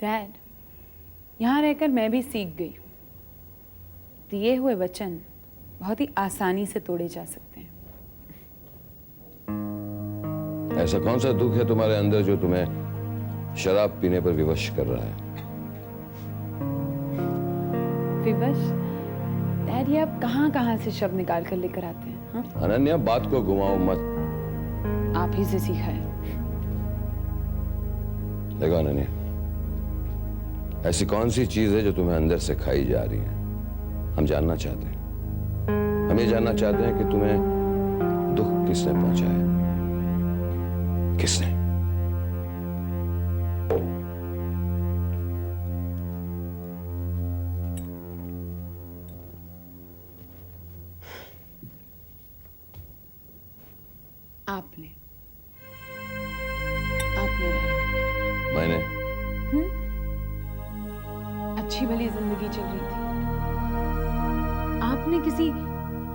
Dad, यहाँ रहकर मैं भी सीख गई हूँ, दिए हुए वचन बहुत ही आसानी से तोड़े जा सकते हैं। ऐसा कौन सा दुख है तुम्हारे अंदर जो तुम्हें शराब पीने पर विवश कर रहा है? विवश? डैड, ये आप कहाँ से शब्द निकाल कर लेकर आते हैं? हाँ? अनन्या, बात को घुमाओ मत। आप ही से सीखा है। देखो अनन्या, ऐसी कौन सी चीज है जो तुम्हें अंदर से खाई जा रही है? हम जानना चाहते हैं। हम ये जानना चाहते हैं कि तुम्हें दुख किसने पहुंचाया? किसने? आपने नहीं। मैंने? अच्छी भली जिंदगी चल रही थी, आपने किसी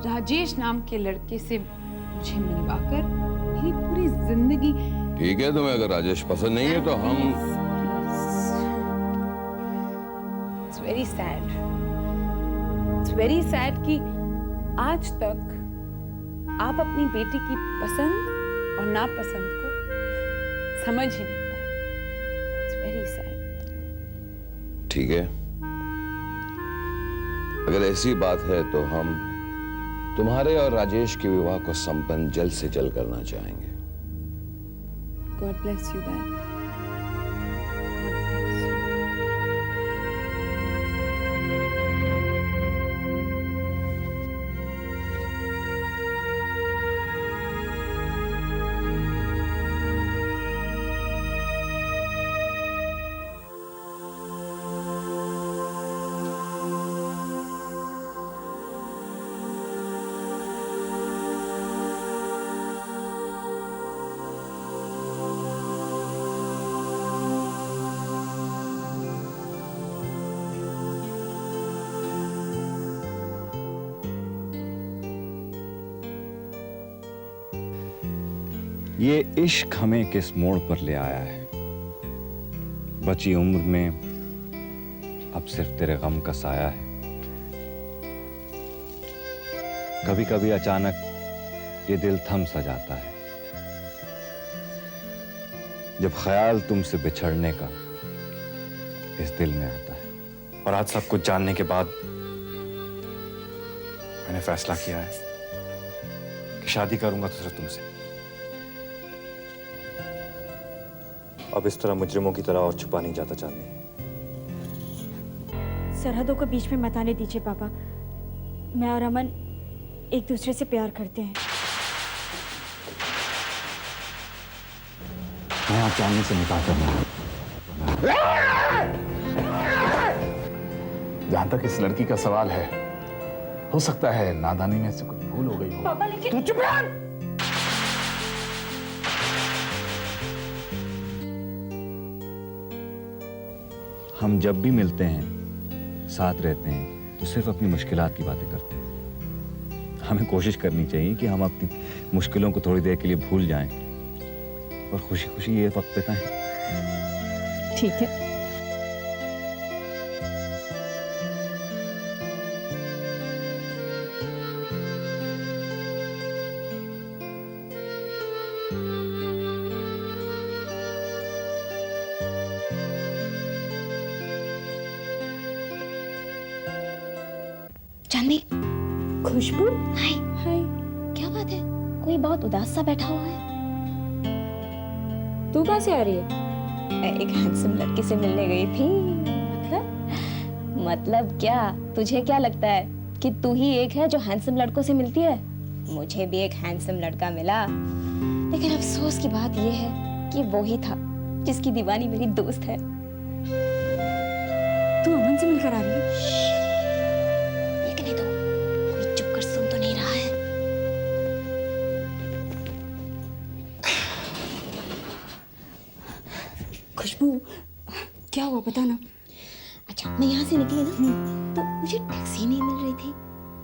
राजेश नाम के लड़के से मुझे मिलवाकर मेरी पूरी जिंदगी। ठीक है, तुम्हें अगर राजेश पसंद नहीं है तो हम। It's very sad. It's very sad कि आज तक आप अपनी बेटी की पसंद और नापसंद को समझ ही नहीं पाए। It's very sad. ठीक है, अगर ऐसी बात है तो हम तुम्हारे और राजेश के विवाह को संपन्न जल्द से जल्द करना चाहेंगे। God bless you, Dad. ये इश्क हमें किस मोड़ पर ले आया है? बची उम्र में अब सिर्फ तेरे गम का साया है। कभी कभी अचानक ये दिल थम सा जाता है जब ख्याल तुमसे बिछड़ने का इस दिल में आता है। और आज सब कुछ जानने के बाद मैंने फैसला किया है कि शादी करूंगा तो सिर्फ तुमसे। अब इस तरह मुजरिमों की तरह और छुपा नहीं जाता चांदनी। सरहदों को बीच में मत आने दीजिए पापा। मैं और अमन एक दूसरे से प्यार करते हैं। मैं आप चांदनी से निकाह करना है। जहां तक इस लड़की का सवाल है, हो सकता है नादानी में से कुछ भूल हो गई हो। पापा लेकिन तू चुप रह। हम जब भी मिलते हैं, साथ रहते हैं, तो सिर्फ अपनी मुश्किलात की बातें करते हैं। हमें कोशिश करनी चाहिए कि हम अपनी मुश्किलों को थोड़ी देर के लिए भूल जाएं और खुशी खुशी ये वक्त बिताएं। ठीक है। चांदनी, खुशबू, हाय। हाय। क्या बात है? कोई बहुत उदास सा बैठा हुआ है। तू कहाँ से आ रही है? मैं एक हैंडसम लड़के से मिलने गई थी। मतलब क्या? तुझे क्या लगता है कि तू ही एक है जो हैंडसम लड़कों से मिलती है? मुझे भी एक हैंडसम लड़का मिला, लेकिन अफसोस की बात यह है कि वो ही था जिसकी दीवानी मेरी दोस्त है। तू अमन से मिलकर आ रही है? देखने दो, कोई चुप कर सुन तो नहीं रहा है। खुशबू, क्या हुआ पता ना। अच्छा, मैं यहाँ से निकली ना तो मुझे टैक्सी नहीं मिल रही थी,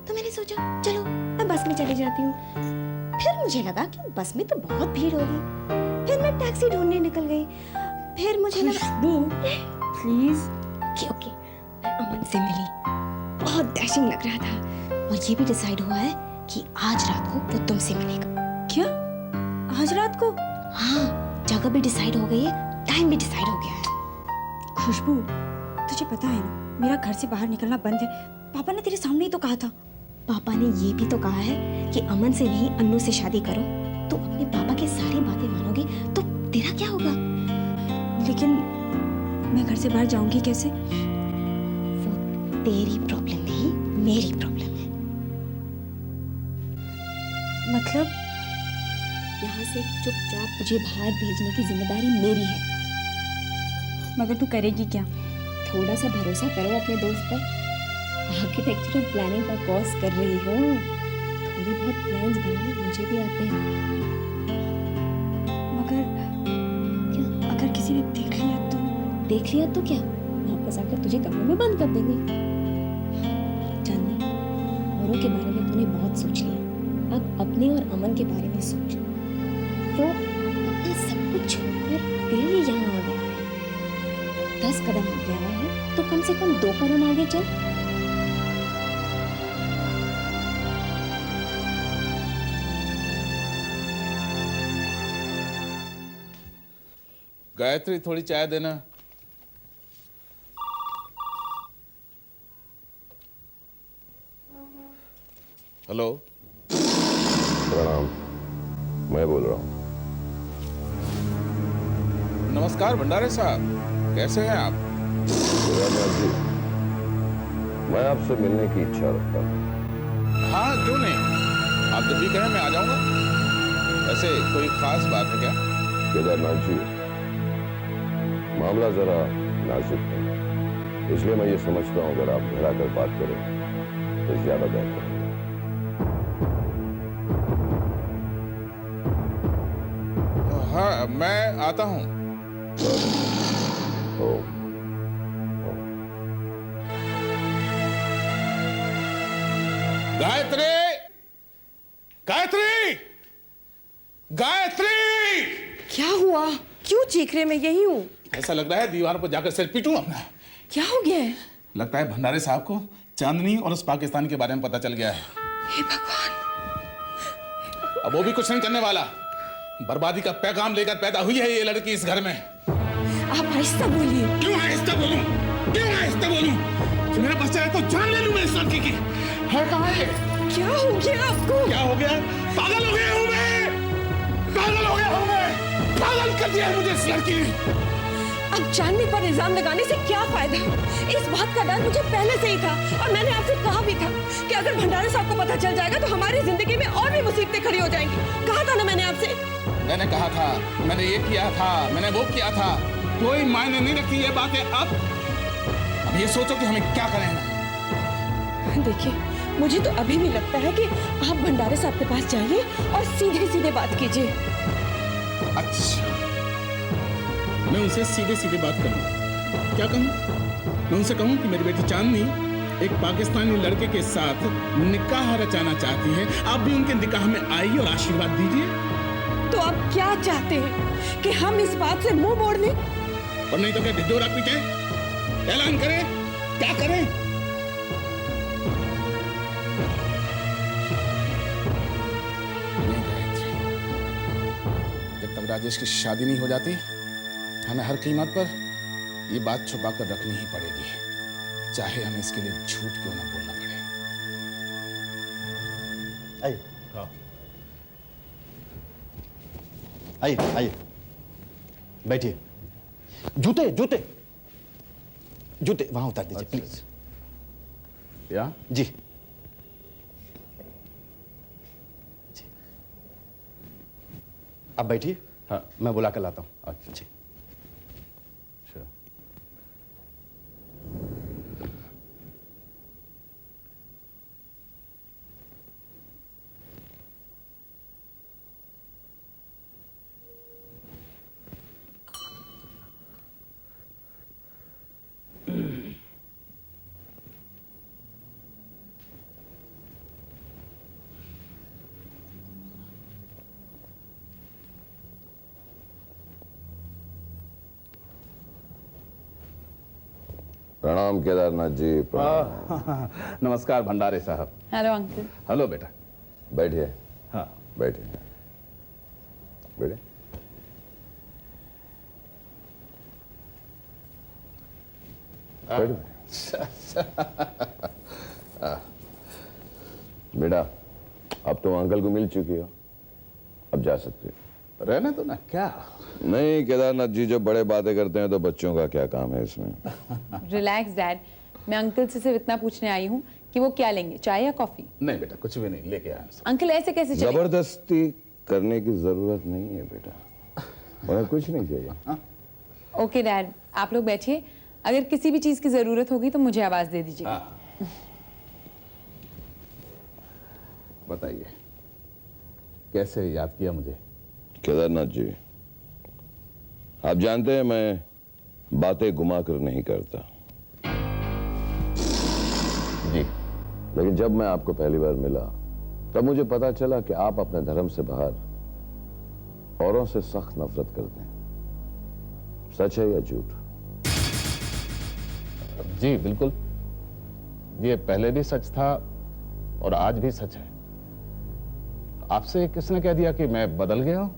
तो मैंने सोचा चलो मैं बस में चली जाती हूँ। फिर मुझे लगा कि बस में तो बहुत भीड़ होगी, फिर मैं टैक्सी ढूंढने निकल गई। फिर मुझे लगा प्लीज। ओके ओके, मैं अमन से मिली, बहुत डैशिंग लग रहा था और ये भी डिसाइड हुआ है कि आज रात को वो तुमसे मिलेगा। क्या? आज रात को? हाँ, जगह भी डिसाइड हो गई है, टाइम भी डिसाइड हो गया है। खुशबू, तुझे पता है ना मेरा घर से बाहर निकलना बंद है। पापा ने तेरे सामने ही तो कहा था। पापा ने ये भी तो कहा है कि अमन से नहीं अन्नू से शादी करो। तो अपने पापा की सारी बातें मानोगे तो तेरा क्या होगा? लेकिन मैं घर से बाहर जाऊंगी कैसे? वो तेरी प्रॉब्लम नहीं, मेरी प्रॉब्लम है। मतलब? यहाँ से चुपचाप तुझे बाहर भेजने की जिम्मेदारी मेरी है। मगर तू करेगी क्या? थोड़ा सा भरोसा करो अपने दोस्त पर। आर्किटेक्चरल प्लानिंग का कोर्स कर रही हो, थोड़ी बहुत प्लान्स बनाने मुझे भी आते हैं। मगर क्या? अगर किसी ने देख लिया तो? देख लिया तो क्या, वापस आकर तुझे कमरे में बंद कर देंगे। चांदनी, औरों के बारे में तूने बहुत सोच लिया, अब अपने और अमन के बारे में सोच। वो अपना सब कुछ छोड़कर तेरे लिए यहाँ आ गया है। 10 कदम आगे आया है तो कम से कम 2 कदम आगे चल। गायत्री, थोड़ी चाय देना। हेलो। प्रणाम, मैं बोल रहा हूँ। नमस्कार भंडारे साहब, कैसे हैं आप? केदारनाथ जी, मैं आपसे मिलने की इच्छा रखता हूँ। हाँ, क्यों नहीं, आप जब भी कहें मैं आ जाऊंगा। वैसे कोई खास बात है क्या? केदारनाथ जी, मामला जरा नाजुक है, इसलिए मैं ये समझता हूँ अगर आप घर आकर बात करें तो ज्यादा बेहतर है। हाँ, मैं आता हूँ। ओ, गायत्री, गायत्री, गायत्री! क्या हुआ? क्यों चीख रहे? मैं यही हूँ। ऐसा लग रहा है दीवार पर जाकर सिर पीटूं अपना। क्या हो गया है? लगता है भंडारे साहब को चांदनी और उस पाकिस्तानी के बारे में पता चल गया है। हे भगवान! अब वो भी कुछ नहीं करने वाला। बर्बादी का पैगाम लेकर पैदा हुई है ये लड़की इस घर में। आप आहिस्ता बोलिए। क्यों आहिस्ता बोलूं? क्यों आहिस्ता बोलूं? कि मेरा बच्चा है तो जान ले लूं मैं इस लड़की की। है कहाँ है? क्या हो गया आपको? क्या हो गया? पागल हो गया हूं मैं। पागल हो गया हूं मैं। पागल कर दिया है मुझे इस लड़की ने। अब चांदनी पर इल्जाम लगाने से क्या फायदा? इस बात का डर मुझे पहले से ही था और मैंने आपसे कहा भी था कि अगर भंडारे साहब को पता चल जाएगा तो हमारी जिंदगी में और भी मुसीबतें खड़ी हो जाएंगी। कहा था ना मैंने आपसे। मैंने कहा था, मैंने ये किया था, मैंने वो किया था। कोई मायने नहीं रखती ये बातें। अब ये सोचो कि हमें क्या करें। देखिए, मुझे तो अभी भी लगता है कि आप भंडारे साहब के पास जाइए और सीधे सीधे बात कीजिए। अच्छा, मैं उनसे सीधे सीधे बात करूं? क्या कहूं? मैं उनसे कहूं कि मेरी बेटी चांदनी एक पाकिस्तानी लड़के के साथ निकाह रचाना चाहती है, आप भी उनके निकाह में आइए और आशीर्वाद दीजिए। तो आप क्या चाहते हैं कि हम इस बात से मुंह मोड़ लें? और नहीं तो क्या ढिढोरा पीटे, ऐलान करें, क्या करें? जब तक राजेश की शादी नहीं हो जाती, हमें हर कीमत पर ये बात छुपा कर रखनी ही पड़ेगी, चाहे हमें इसके लिए झूठ क्यों ना बोलना पड़े। आइए, आइए, आइए, बैठिए। जूते जूते जूते वहां उतार दीजिए प्लीज। या जी, आप बैठिए। हाँ, मैं बुला कर लाता हूँ। अच्छा जी। अच्छा। प्रणाम केदारनाथ जी, प्रणाम। नमस्कार भंडारे साहब। Hello uncle. हेलो बेटा। बैठिए, हाँ बैठिए, बैठिए। बैठिए। बेटा, अब तुम अंकल को मिल चुकी हो, अब जा सकते हो। रहने तो ना क्या। नहीं केदारनाथ जी, जब बड़े बातें करते हैं तो बच्चों का क्या काम है इसमें। रिलैक्स डैड, मैं अंकल से सिर्फ इतना पूछने आई हूँ कि वो क्या लेंगे, चाय या कॉफी? नहीं बेटा, कुछ भी नहीं लेके आया। अंकल ऐसे कैसे चलेगा? जबरदस्ती करने की जरूरत नहीं है बेटा, उन्हें कुछ नहीं चाहिए। ओके डैड, आप लोग बैठिए, अगर किसी भी चीज की जरूरत होगी तो मुझे आवाज दे दीजिए। बताइए, कैसे याद किया मुझे? केदारनाथ जी, आप जानते हैं मैं बातें घुमा कर नहीं करता जी। लेकिन जब मैं आपको पहली बार मिला तब मुझे पता चला कि आप अपने धर्म से बाहर औरों से सख्त नफरत करते हैं। सच है या झूठ? जी बिल्कुल, ये पहले भी सच था और आज भी सच है। आपसे किसने कह दिया कि मैं बदल गया हूं?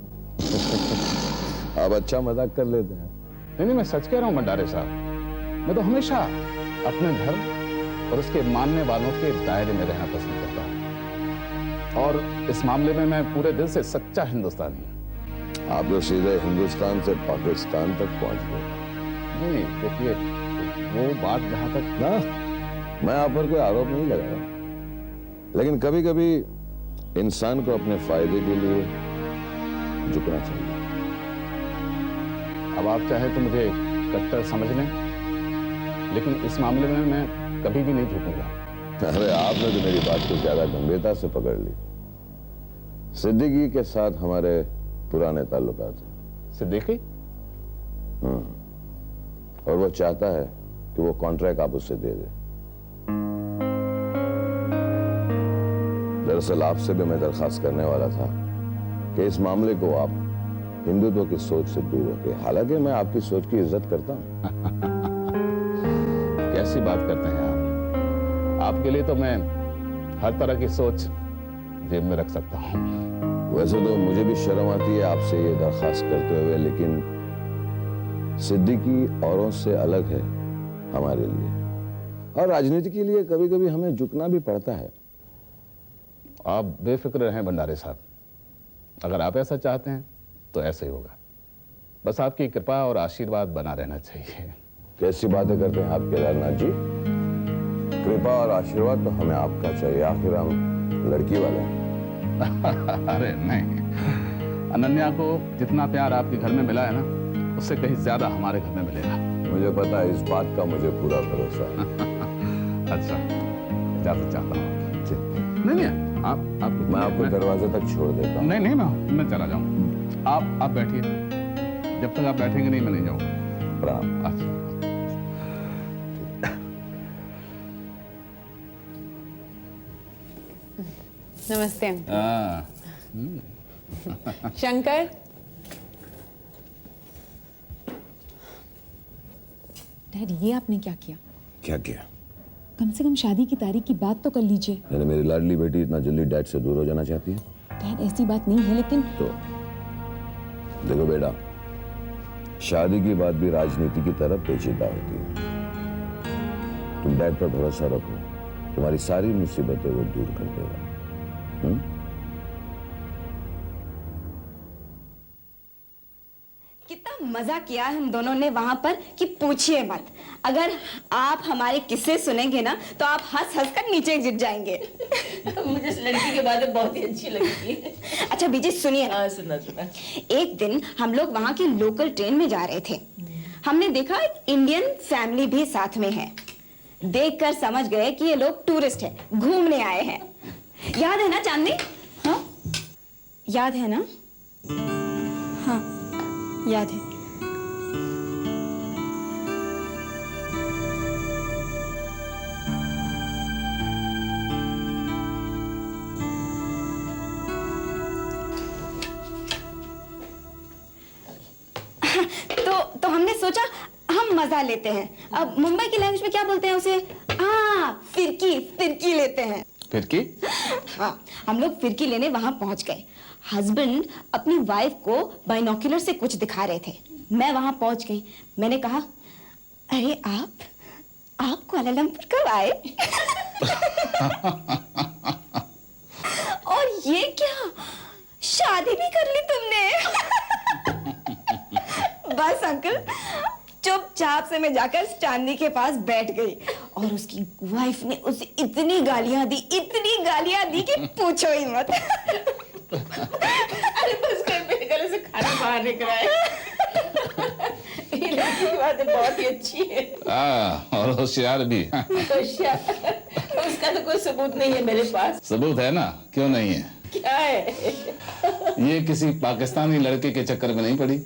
आप अच्छा मजाक कर लेते हैं। नहीं, मैं सच कह रहा हूं भंडारे साहब। मैं तो हमेशा अपने धर्म और उसके मानने वालों के दायरे में रहना पसंद करता हूं, और इस मामले में मैं पूरे दिल से सच्चा हिंदुस्तानी हूं। आप तो सीधे हिंदुस्तान से पाकिस्तान तक पहुंच गए। नहीं देखिए, वो बात जहां तक ना, मैं आप पर कोई आरोप नहीं लगा रहा, लेकिन कभी कभी इंसान को अपने फायदे के लिए झुकना चाहिए। अब आप चाहे तो मुझे कट्टर समझ लें, लेकिन इस मामले में मैं कभी भी नहीं झुकूंगा। अरे आपने तो मेरी बात को ज्यादा गंभीरता से पकड़ ली। सिद्दीकी के साथ हमारे पुराने ताल्लुकात हैं। सिद्दीकी? और वो चाहता है कि वो कॉन्ट्रैक्ट आप उससे दे दे। दरअसल आपसे भी मैं दरखास्त करने वाला था कि इस मामले को आप हिंदुत्व की सोच से दूर रखें। हालांकि मैं आपकी सोच की इज्जत करता हूं। कैसी बात करते हैं आप? आपके लिए तो मैं हर तरह की सोच जेब में रख सकता हूं। वैसे तो मुझे भी शर्म आती है आपसे ये दरखास्त करते हुए, लेकिन सिद्दीकी औरों से अलग है हमारे लिए, और राजनीति के लिए कभी कभी हमें झुकना भी पड़ता है। आप बेफिक्र रहें भंडारे साहब, अगर आप ऐसा चाहते हैं तो ऐसे ही होगा। बस आपकी कृपा और आशीर्वाद बना रहना चाहिए। कैसी बातें करते हैं आप केदारनाथ जी? कृपा और आशीर्वाद तो हमें आपका चाहिए, आखिर हम लड़की वाले हैं। अरे नहीं, अनन्या को जितना प्यार आपके घर में मिला है ना, उससे कहीं ज्यादा हमारे घर में मिलेगा। मुझे पता है, इस बात का मुझे पूरा भरोसा है। अच्छा, इजाजत चाहता हूँ। नहीं, आप मैं आपको दरवाजे तक छोड़ देता हूँ। नहीं, मैं चला जाऊँ। आप बैठिए, जब तक आप बैठेंगे नहीं मैं नहीं जाऊँगा। प्रणाम। अच्छा। नमस्ते अंकल। शंकर, डैड ये आपने क्या किया? क्या किया? कम से कम शादी की तारीख की बात तो कर लीजिए। यानी मेरी लाडली बेटी इतना जल्दी डैड से दूर हो जाना चाहती है? डैड ऐसी बात नहीं है, लेकिन तो देखो बेटा, शादी की बात भी राजनीति की तरफ पेचीदा होती है। तुम डैड पर भरोसा रखो, तुम्हारी सारी मुसीबतें वो दूर कर देगा। कितना मजा किया हम दोनों ने वहां पर कि पूछिए मत। अगर आप हमारे किस्से सुनेंगे ना तो आप हंस हंस कर नीचे गिर जाएंगे। मुझे इस लड़की की बातें बहुत ही अच्छी लगती है। अच्छा बीजी सुनिए। हाँ, सुना। एक दिन हम लोग वहां की लोकल ट्रेन में जा रहे थे। हमने देखा एक इंडियन फैमिली भी साथ में है। देखकर समझ गए कि ये लोग टूरिस्ट हैं, घूमने आए हैं। याद है ना चांदनी? हाँ याद है ना? हाँ याद है। तो हमने सोचा हम मजाक मजा लेते हैं। अब मुंबई की लैंग्वेज में क्या बोलते हैं उसे? फिरकी, फिरकी लेते हैं। फिरकी? हाँ, हम लोग फिरकी लेने वहां पहुंच गए। हस्बैंड अपनी वाइफ को बाइनोक्यूलर से कुछ दिखा रहे थे। मैं वहां पहुंच गई। मैंने कहा, अरे आप कुआलालंपुर कब आए? और ये क्या, शादी भी कर ली तुमने? बस अंकल, चुपचाप से मैं जाकर चांदनी के पास बैठ गई और उसकी वाइफ ने उसे इतनी गालियां दी कि पूछो ही मत। अरे बस कर, मेरे गले से खाना बाहर निकला है। ये लड़की की बात बहुत ही अच्छी है। और होशियार भी। होशियार? उसका तो कोई सबूत नहीं है मेरे पास। सबूत है ना, क्यों नहीं है? क्या है? ये किसी पाकिस्तानी लड़के के चक्कर में नहीं पड़ी।